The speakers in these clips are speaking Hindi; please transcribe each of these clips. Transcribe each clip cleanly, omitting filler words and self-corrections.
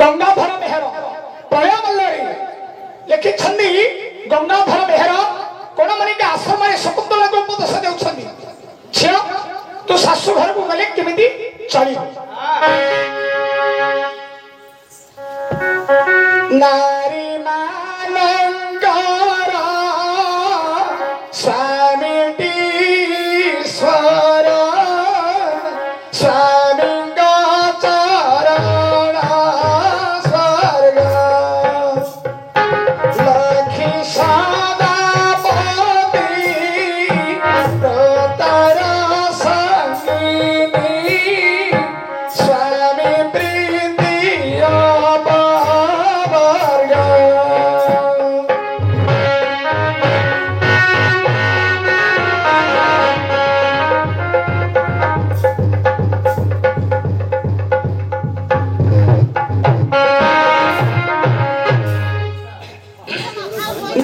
गंगाधर मेहर प्रयामल्लरी लिखि छन्दी गंगाधर मेहर कोन मनि के आश्रम रे शकुंतला को उपदेश देउ छन्दी छियो तू सासु घर को गले केमिति चली नारी मालंकार स्वामी स्वर स्वामी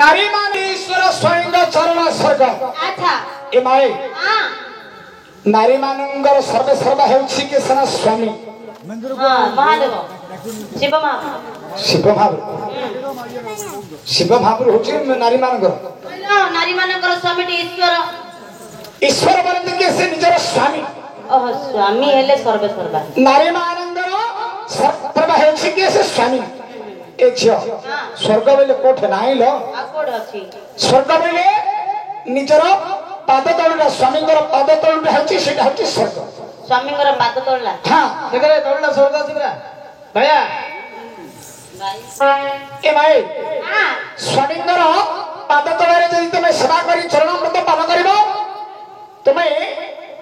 नारी मानेश्वर स्वयं चरण स्वर्ग अच्छा ए माए नारी मानंगर सर्वे सर्व हेउछि के सना स्वामी महादेव शिव महापुर होछि नारी मानंगर स्वामी ईश्वर ईश्वर बरंत के से निजर स्वामी ओह स्वामी हेले सर्वे सर्वा नारी मानंगर सर्व हेउछि के से स्वामी ए झियो स्वर्ग बेले कोठे नाही लो आ कोड अछि स्वर्ग बेले निजर पाद तळला स्वामींगर पाद तळला हेउछि सेटा हेउछि स्वर्ग स्वामींगर पाद तळला हां देखरे तळला स्वर्ग अछि बरा भैया ए माए स्वामींगर पाद तळरे जदि तमे सेवा करी चरण अमृत पान करिवो तमे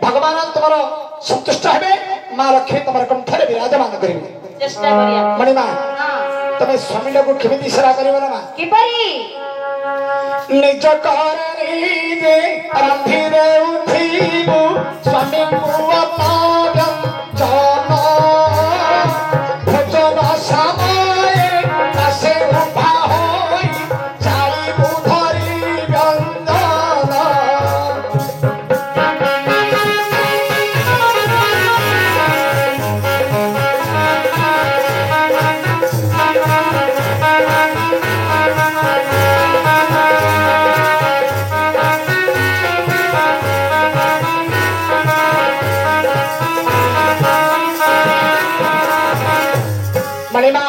भगवान तुमर संतुष्ट हेबे मां लक्ष्मी तुमर कंठरे विराजमान करिवे चेष्टा करिया मणिमा तमे स्वामी लोग केमिति सेवा करिवो ना कि परी निज करनी जे रांधी रे उठीबो स्वामी को पादम चरण भजन समय आसे उभा होई चाइबो धरी व्यंजन मणिमा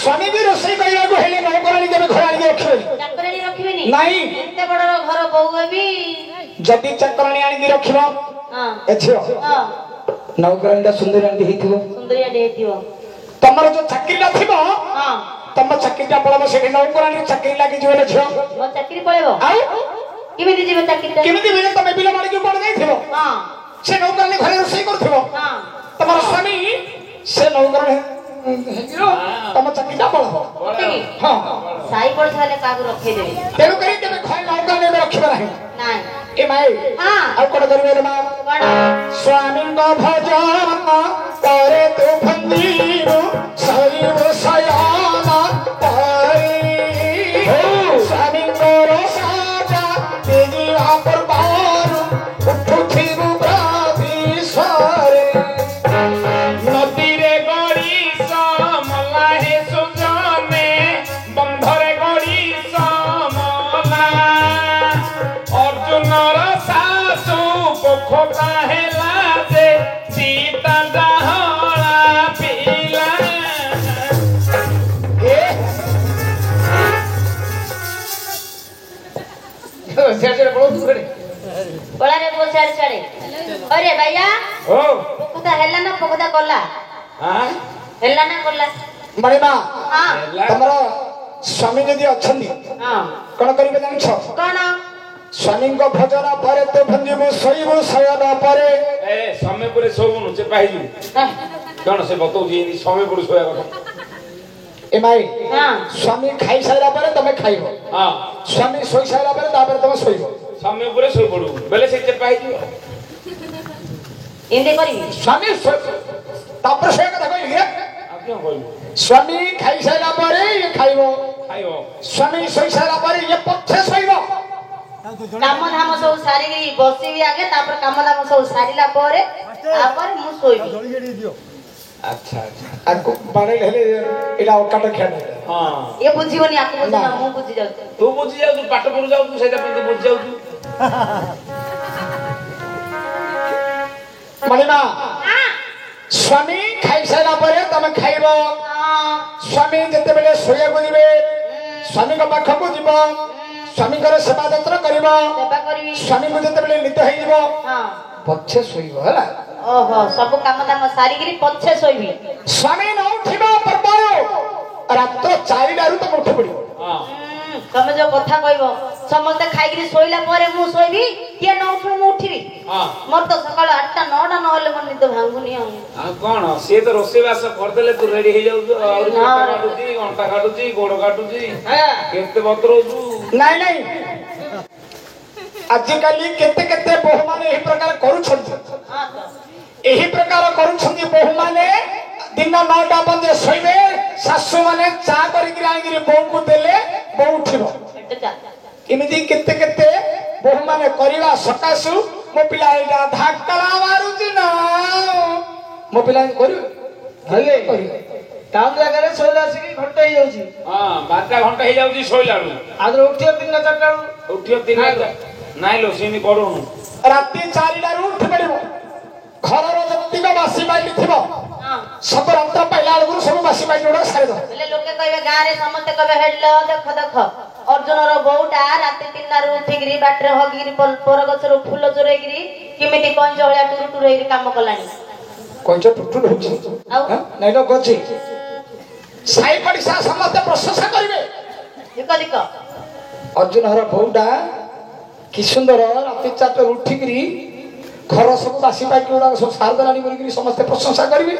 स्वामी भी रोसई करिया को हेले नौकरानी के घर आनी रखिबे चक्करानी रखिबेनी नहीं एते बड़ घर बहुबी जदी चक्करानी आनी रखिबो हां एछियो हां नौकरानीटा सुंदर आनी हेथिबो सुंदरिया देथियो तमर जो चाकरीला थिबो हां तम चाकरीटा पळबो से नौकरानी चाकरी लागि जोले छियो मो चाकरी पळेबो आउ किमिति जीव चाकरी केमिति बिले तमे बिला माली को कोन जाइथिबो हां से नौकरानी घरे रोसई करथिबो हां तमर स्वामी से नौकरानी हेगिरो तम चाकरीटा पळबो हां साई पड़ छाले कागु रखे देबे तेरो करी तमे खय नौकरानी में रखिबो नाही नाही ए माई हां आ कोन करबे रे मा कोन स्वामी को भजन करे तू फंदीरो सैव सयाना पाई स्वामी को साजा तेजी पर बारू उठुथिबु ब्रह्मेश्वरे नदी रे गड़ी समला हे सुजने बंधरे गड़ी समला अर्जुन र सासु पोखता हेला जे सीता दहला पीला ए से बोलो तू खड़े बड़ा रे बोल छाड़े छाड़े अरे भैया ओ पोखता हेला ना पोखता कोला हां हेला ना कोला मणिमा हां तमरो स्वामी यदि अछंदी हां कोन करिबे जानिछ कोन स्वामी को भजन परे तो भंजीबु सईबु सयन परे ए समय पुरे सोबुनु से पाहिजु कौन से बतौ जी समय पुरे सोया କଥା ए माई हां स्वामी खाई सारा परे तमे खाइबो हां स्वामी सोई सारा परे तापर तमे सोइबो समय पुरे सोय पडु बेले से पाहिजु इंदे करी स्वामी तापर से कथा कहली आ क्यों कहलु स्वामी खाई सारा परे ये खाइबो खाइबो स्वामी सोई सारा परे ये पछे सोइबो काम धाम सब सारी बसी भी आगे तापर काम धाम सब सारीला परे तापर मु सोइबी ଆଚ୍ଛା ଆଚ୍ଛା ଆକୁ ବାଡ଼େଇ ହେଲେ ଏଇଟା ଅକାଟ ଖିଆଟା ହଁ ଏ ବୁଝିବନି ଆକୁ ବୁଝ ନା ମୁଁ ବୁଝି ଯାଉଛି ତୁ ବୁଝି ଯାଉଛୁ ପାଠ ପଢୁ ଯାଉଛୁ ସେଇଟା ପାଇଁ ତୁ ବୁଝି ଯାଉଛୁ ମଣିମା ସ୍ୱାମୀ ଖାଇସାରିଲା ପରେ ତମେ ଖାଇବ ସ୍ୱାମୀ ଯେତେବେଳେ ଶୋଇବାକୁ ଯିବେ ସ୍ୱାମୀଙ୍କ ପାଖକୁ ଯିବ ସ୍ୱାମୀଙ୍କର ସେବା ଯତ୍ନ କରିବ ସେବା କରିବି ସ୍ୱାମୀଙ୍କୁ ଯେତେବେଳେ ନିଦ ହେଇଯିବ ହଁ ପଛେ ଶୋଇବ ହେଲା ଓହୋ ସବୁ କାମ ଦାମ ସାରିକିରି ପଛେ ଶୋଇବି ସ୍ୱାମୀ ନ ଉଠିବା ପୂର୍ବରୁ ରାତ 4ଟାରୁ ତମେ ଉଠି ପଡିବ ହଁ ତମେ ଯୋଉ କଥା କହିବ ସମସ୍ତେ ଖାଇକିରି ଶୋଇଲା ପରେ ମୁଁ ଶୋଇବି କିଏ ନ ଉଠିବ ମୁଁ ଉଠିବି ହଁ ମୋର ତ ସକାଳ 8ଟା 9ଟା ନହେଲେ ମୋର ନିଦ ଭାଙ୍ଗୁନି ଆଉ ଆଉ କଣ ସିଏ ତ ରୋଷେଇବାସ କରିଦେଲେ ତୁ ରେଡି ହେଇଯାଉଛୁ ଆହୁରି ନା। ପେଟ କାଟୁଛି ଅଣ୍ଟା କାଟୁଛି ଗୋଡ କାଟୁଛି ଆଜ୍ଞା କେତେ ବତରଉଛୁ ନାଇଁ ନାଇଁ ଆଜିକାଲି କେତେ କେତେ ବୋହୂମାନେ ଏହି ପ୍ରକାର କରୁଛନ୍ତି ହଁ ତ ଏହି ପ୍ରକାର କରୁଛନ୍ତି ବୋହୂମାନେ ଦିନ 9ଟା ପର୍ଯ୍ୟନ୍ତ ଶୋଇବେ ଶାଶୁମାନେ ଚା କରିକିରି ଆଣିକିରି ବୋହୂକୁ ଦେଲେ ବୋହୂ ଉଠିବ ଏତେ ଚା ଏମିତି କେତେ କେତେ ବୋହୂମାନେ କରିବା ସକାଶୁ ମୋ ପିଲା ଏଇଟା ଧାକଲା ମାରୁଛି ନା ମୋ ପିଲା କରିବେ ଆଜ୍ଞା କରିବେ ଟାଉନ ଜାଗାରେ ଶୋଇଲା ଆସିକି ଘଣ୍ଟା ହେଇଯାଉଛି ହଁ 12ଟା ଘଣ୍ଟା ହେଇଯାଉଛି ଶୋଇଲା ବେଳୁ ଆದ್ರೆ ଉଠିବ 3ଟା 4ଟା ବେଳୁ ଉଠିବ 3ଟା ନାଇଁ ଲୋ ସେମିତି କରୁନୁ ରାତି 4ଟାରୁ ଉଠି ପଡିବ ଘରର ଯେତିକ ବାସି ବାଇଲି ଥିବ ହଁ ସବୁ ରାତ୍ର ପାଇଲା ବେଳକୁ ସବୁ ବାସି ବାଇଲି ଗୁଡାକ ସାରିଦବ ହେଲେ ଲୋକେ କହିବେ ଗାଁରେ ସମସ୍ତେ କହିବେ ହେଡଲ ଦେଖ ଦେଖ ଅର୍ଜୁନର ବୋଉଟା ରାତି 3ଟାରୁ ଉଠିକିରି ବାଟରେ ହଗିକିରି ପର ଗଛରୁ ଫୁଲ ଚୋରେଇକିରି କେମିତି କଇଁଚ ଭଳିଆ ଟୁରୁ ଟୁରୁ ହେଇକିରି କାମ କଲାଣି କଇଁଚ ଟୁଟୁଲ ହଉଛି ଆଉ? ନାଇଁ ତ ଗଛି ସାଇ ପଡିଶା ସମସ୍ତେ ପ୍ରଶଂସା କରିବେ ଦିକ ଦିକ ଅର୍ଜୁନର ବୋଉଟା କି ସୁନ୍ଦର ରାତି 4ଟାରୁ ଉଠିକିରି ଘର ସବୁ ବାସି ବାଇଲି ଗୁଡାକ ସବୁ ସାର ଦେଲାଣି ବୋଲିକିରି ସମସ୍ତେ ପ୍ରଶଂସା କରିବେ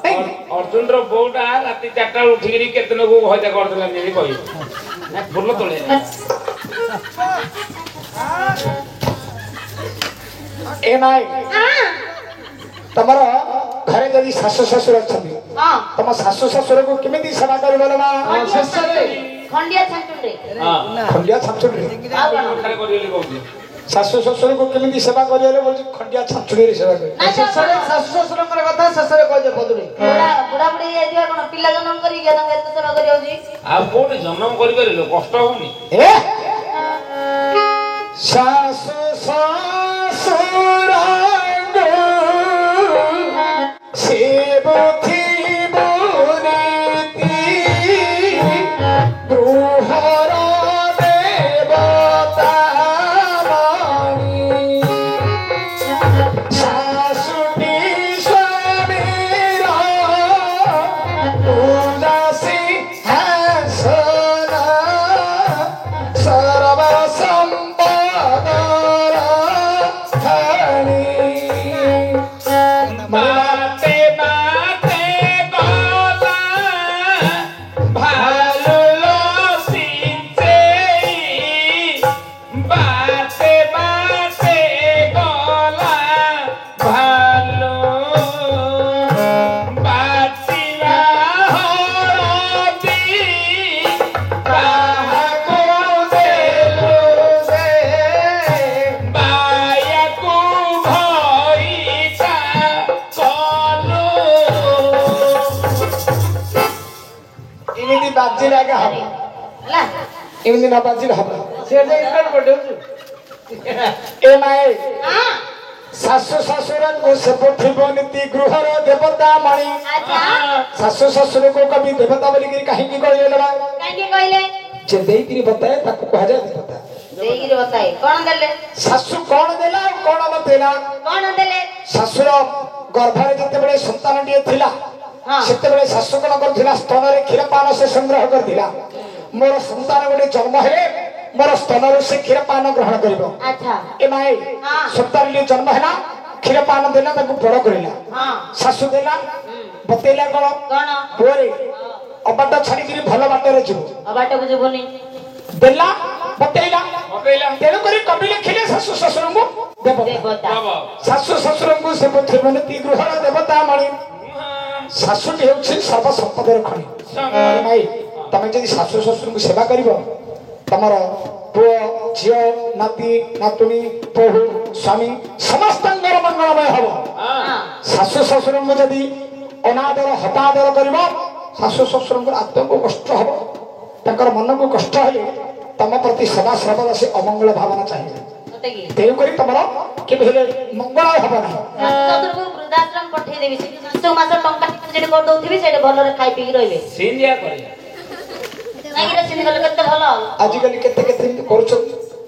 ନାଇଁ? ଅର୍ଜୁନର ବୋଉଟା ରାତି 4ଟା ବେଳୁ ଉଠିକିରି କେତେ ଲୋକକୁ ହଇଜା କରିଦେଲାନି ଯଦି କହିବୁ ନା ଫୁଲ ତୋଳେ ଏ ନାଇଁ ତମର ଘରେ ଯଦି ଶାଶୁ ଶ୍ୱଶୁର ଅଛନ୍ତି ହଁ ତମ ଶାଶୁ ଶ୍ୱଶୁରକୁ କେମିତି ସେବା କରିବ ନା ଶେଷରେ ଖଣ୍ଡିଆ ଛାଞ୍ଚୁଣ୍ଡେ ହଁ ଖଣ୍ଡିଆ ଛାଞ୍ଚୁଡିରେ ଆଉ କଣ କଥାରେ କରିବି ବୋଲି କହୁଛି ଶାଶୁ ଶ୍ୱଶୁରକୁ କେମିତି ସେବା କରିବେ ବলছি ଖଣ୍ଡିଆ ଛାଞ୍ଚୁଡିରେ ସେବା କରିବେ ନାଇଁ ଶେଷରେ ଶାଶୁ ଶ୍ୱଶୁରଙ୍କର କଥା ଶେଷରେ କହିଦେ ପଦୁରୀ ବୁଢା ବୁଢୀ ହେଇଯାଇଥିବା କଣ ପିଲା ଜନ୍ମ କରିକି ତାଙ୍କୁ ଏତେ ସେବା କରିଯାଉଛି ଆଉ କୋଉଠି ଜନ୍ମ କରିପାରିଲ କଷ୍ଟ ହଉନି ଏ ଶାଶୁ ଶ୍ୱଶୁରଙ୍କୁ ସେବୁଥିବ ରୀତି ଗୃହର ଦେବତା ମଣି ଶାଶୁଟି ସ୍ୱାମୀର ଉଦାସୀ ହାସନ ସର୍ବସମ୍ପଦର ଧଣୀ ବାତେ ବାତେ ଗଲା ଭାଲୁ ଲସିଞ୍ଚେଇ ବାତେ ବାତେ ଗଲା ଭାଲୁ ବାଟିଲା ହଳଦୀ କାହାକୁ ଦେଲୁ ସେ ବାୟାକୁ ଭଇକା କଲୁ ଏମିତି ବାଜିଲେ ଆଗେ ହବ ହେଲା ଏମିତି ନ ବାଜିଲେ ହବ ସେ ଇନକମ୍ କରିଦେଉଛୁ ଏ ମାଏ ଶାଶୁ ଶ୍ୱଶୁରଙ୍କୁ ସେବୁଥିବ ନୀତି ଗୃହର ଦେବତା ମଣି ଆଚ୍ଛା ଶାଶୁ ଶ୍ୱଶୁରକୁ କବି ଦେବତା ବୋଲିକିରି କାହିଁକି କହିଲେ ନା କାହିଁକି କହିଲେ ଯେ ଦେଇକିରି ବତାଏ ତାକୁ କୁହାଯାଏ ଦେବତା ଦେଇକିରି ବତାଏ କଣ ଦେଲେ ଶାଶୁ କଣ ଦେଲା ଆଉ କଣ ନ ଦେଲା କଣ ଦେଲେ ଶାଶୁର ଗର୍ଭରେ ଯେତେବେଳେ ସନ୍ତାନଟିଏ ଥିଲା ହଁ ସେତେବେଳେ ଶାଶୁ କଣ କରୁଥିଲା ସ୍ତନରେ କ୍ଷୀରପାନ ସେ ସଂଗ୍ରହ କରିଥିଲା ମୋର ସନ୍ତାନ ଗୋଟେ ଜନ୍ମ ହେଲେ ମୋର ସ୍ତନରୁ ସେ କ୍ଷୀରପାନ ଗ୍ରହଣ କରିବ ଆଚ୍ଛା ଏ ମାଏ ହଁ। ସନ୍ତାନଟିଏ ଜନ୍ମ ହେଲା କ୍ଷୀରପାନ ଦେଲା ତାକୁ ବଡ କରିଲା ହଁ ଶାଶୁ ଦେଲା ବତେଇଲା କଣ କଣ ପୁଅରେ ଅବାଟ ଛାଡିକିରି ଭଲ ବାଟରେ ଯିବ ଅବାଟକୁ ଯିବୁନି ଦେଲା ବତେଇଲା ପକେଇଲା ତେଣୁକରି କବି ଲେଖିଲେ ଶାଶୁ ଶ୍ୱଶୁରଙ୍କୁ ଦେବତା ଦେବତା ବାବା ଶାଶୁ ଶ୍ୱଶୁରଙ୍କୁ ସେ ବୁଝିବନି ଗୃହର ଦେବତା ମଣି ଶାଶୁଟି ହେଉଛି ସର୍ବସମ୍ପଦର ଖଣି ଭାଇ ତମେ ଯଦି ଶାଶୁ ଶ୍ୱଶୁରଙ୍କୁ ସେବା କରିବ ତମର ପୁଅ ଝିଅ ନାତି ନାତୁଣୀ ବୋହୂ ସ୍ୱାମୀ ସମସ୍ତଙ୍କର ମଙ୍ଗଳମୟ ହବ ହଁ ଶାଶୁ ଶ୍ୱଶୁରଙ୍କୁ ଯଦି अनादर हतादर कर शाशु शशुर आत्मा को कष्ट हम तर मन को कष्ट है तुम प्रति सदा सर्वदा से अमंगल भावना चाहिए तेणुक तुम के मंगल हम चतुर्भु वृद्धाश्रम पठेई देबी से मास टंका जेडी कर दउथिबी सेडे भलो रे खाइ पी रहिबे सिंधिया करे नागिरा सिंधी गल केते भलो आजिकल केते केते करूछ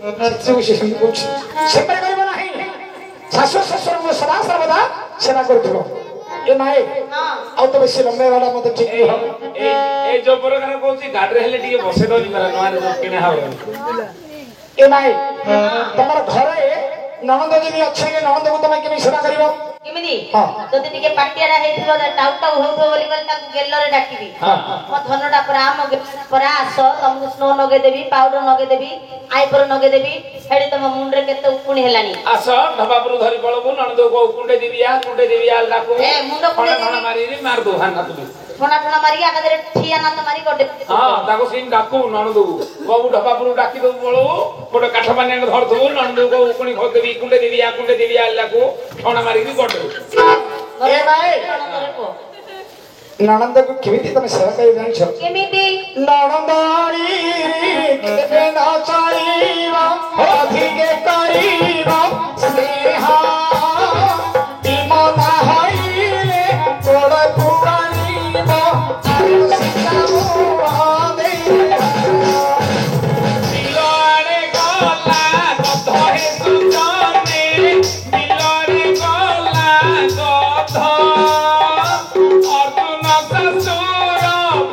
से सेपरे करबो नाही शाशु शशुर को सदा सर्वदा सेवा करथलो ए माए आ तो बेसी लंबे वाला मत ठीक हो ए जो प्रकार कहूची गाडी हेले टिके बसे दनी मारा नवारे जो किने हाव ए माए तमर घरे ननद जी अच्छे के ननद को तमे केमी सेवा करिवो किमिदी जदि टिके पाटियाडा हेथिबो टाउ टाउ होथो बोली गल ताकू गेल्लरे डाकिबी मो धनडा पर आम पर आस तुमको स्नो नगे देबी पाउडर नगे देबी आई पर नगे देबी हेडी तम मुंडरे केते उपुणी हेलानी आस ढबापुर धरी पळबो ननद को कुंडे देबिया लाको ए मुंड कुंडे खाना मारी मार दो हां ना तू ठोना ठोना मारी आकादरे ठिया ना त मारी गडे हां ताको सिन डाकू ननद को ढबापुर डाकी दो पळो कोडे काठ बाने धर दो ननद को उपुणी खो देबी कुंडे देबिया लाको ठोना मारी गडे ए माए ननद को केमिति तमे सेवा करि जानि छ केमिति ननदारी केबे ना चाइबा अधिके करिबा स्नेहा इमना हइले कोड पुरानीबा सिताओ आदे दिलरे गला कथहे सुजाने दिलरे गला कथ अर्जुन ससुर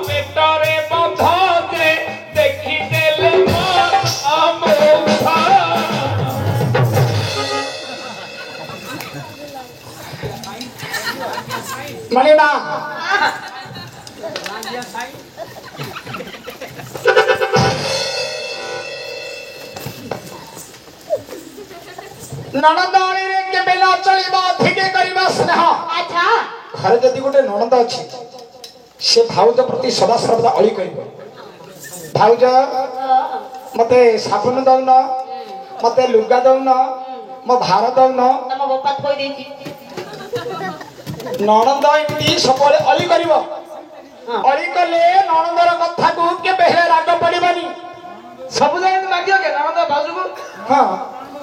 पेटरे बधते देखि देले मन अमोघ मणिना ननदानी रे के बेला चलीबा अधिके करिबा स्नेह अच्छा घर जदि गोटे ननद अछि से भाउज प्रति सदा सर्वदा अळी करिबो भाउज मते साबुन दउन मते लुगा दउन म भार दउन तम बापा थोई देची ननद इति सबले अळी करिबो अळी कले ननदर कथा को के बेले राग पडिबानी सब जन मागियो के ननद बाजू को हां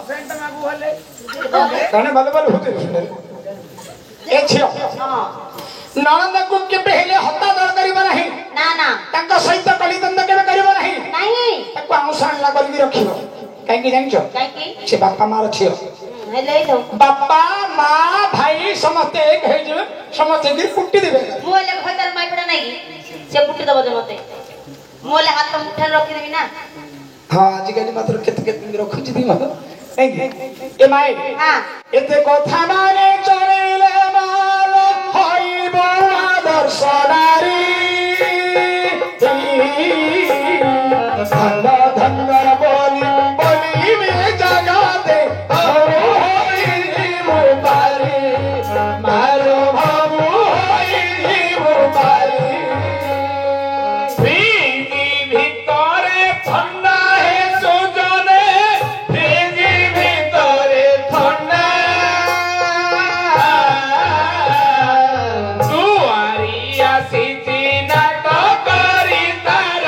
सेंट मागू हले कने बल बल होते ए छियो हां ननद को के बेले हत्ता दर करिबा नाही ना ना तांका सहित कलिदंड केबे करिबा नाही नहीं ताको आउसान ला करिबि रखिबो काई कि जानिछो काई की से बापा मार छियो हेले तो बापा माँ भाई समस्ते एक है जो समस्ते गिर कुट्टी देबे मोले खतर माई पड़ा नहीं से पुट्टी दबो जे मते मोले हाथ मुठे रखि देबी ना हां आज काली मात्र केत केत रखु छी दिमा ए माई हां एते कथा माने चलेले माल हईबो आदर्शनारी धन्ना धन्ना बोली बोली में जगा दे मारो बाबू ভিতরে ঠান্ডা হে সুজনে ভিজি ভিতরে ঠান্ডা দুয়ারি আসিছি নাটক করি তার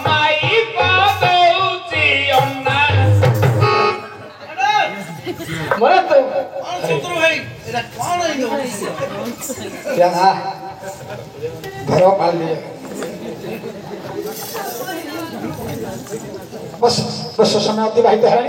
মাই পাদৌছি অন্না मरे तो शत्रु भाई एरा कोन है क्या घर पाल लिए बस बस समय अतिबाहित है